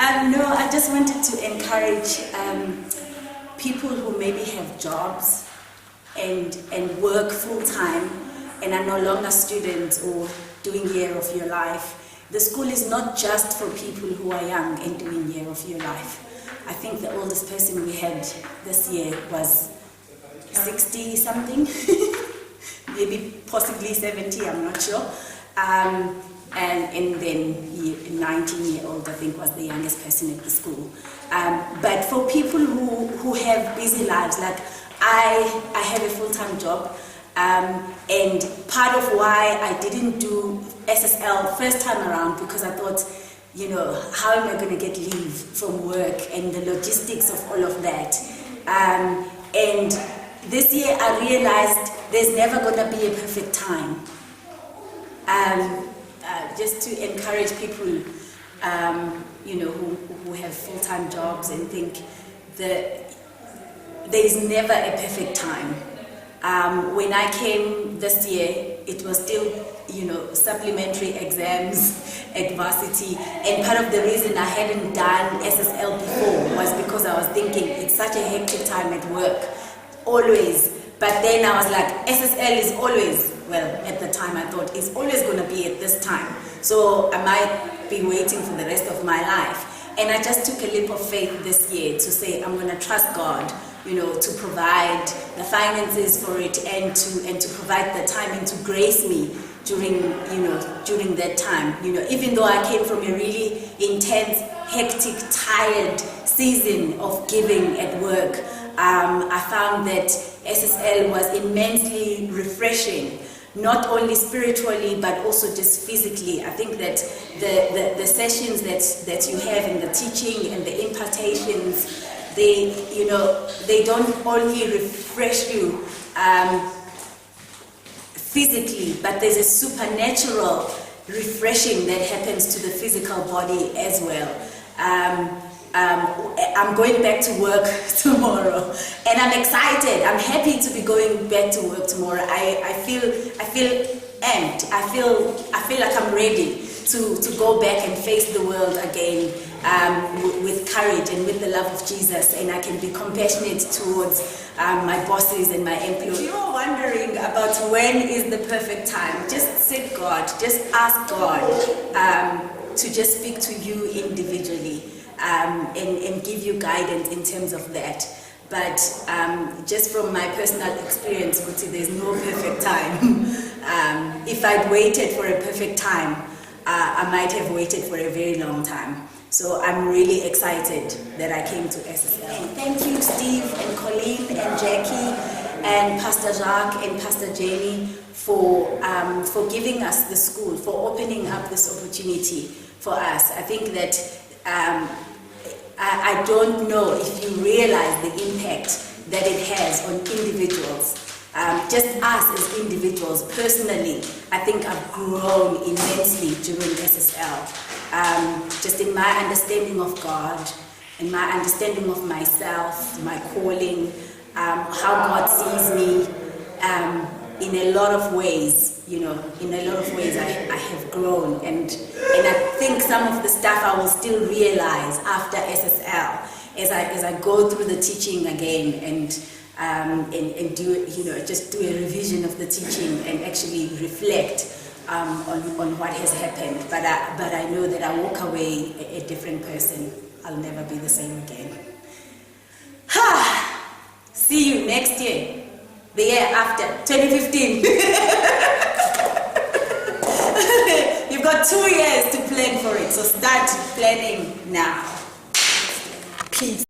No, I just wanted to encourage people who maybe have jobs and work full-time and are no longer students or doing year of your life. The school is not just for people who are young and doing year of your life. I think the oldest person we had this year was 60 something, maybe possibly 70, I'm not sure. And then a 19-year-old, I think, was the youngest person at the school. But for people who have busy lives, like I have a full-time job, and part of why I didn't do SSL first time around, because I thought, you know, how am I going to get leave from work and the logistics of all of that. And this year I realized there's never going to be a perfect time. Just to encourage people, you know, who have full-time jobs and think that there is never a perfect time. When I came this year, it was still, you know, supplementary exams at varsity, and part of the reason I hadn't done SSL before was because I was thinking it's such a hectic time at work, always. But then I was like, SSL is always, well, at the time I thought it's always going to be at this time. So I might be waiting for the rest of my life. And I just took a leap of faith this year to say I'm going to trust God, you know, to provide the finances for it and to provide the time and to grace me during that time. You know, even though I came from a really intense, hectic, tired season of giving at work, I found that SSL was immensely refreshing, not only spiritually but also just physically. I think that the sessions that you have in the teaching and the impartations, they don't only refresh you physically, but there's a supernatural refreshing that happens to the physical body as well. I'm going back to work tomorrow, and I'm excited. I'm happy to be going back to work tomorrow. I feel amped. I feel like I'm ready to go back and face the world again with courage and with the love of Jesus, and I can be compassionate towards my bosses and my employees. If you're wondering about when is the perfect time, just seek God, just ask God to just speak to you individually. And give you guidance in terms of that. But just from my personal experience, Guti, there's no perfect time. If I'd waited for a perfect time, I might have waited for a very long time. So I'm really excited that I came to SSL. And thank you, Steve and Colleen and Jackie and Pastor Jacques and Pastor Jenny for giving us the school, for opening up this opportunity for us. I think that I don't know if you realize the impact that it has on individuals. Just us as individuals, personally, I think I've grown immensely during SSL. Just in my understanding of God, in my understanding of myself, my calling, how God sees me, in a lot of ways, I have grown, and I think some of the stuff I will still realize after SSL as I go through the teaching again and do just do a revision of the teaching and actually reflect on what has happened. But I know that I walk away a different person. I'll never be the same again. See you next year. The year after, 2015. You've got 2 years to plan for it, so start planning now. Peace.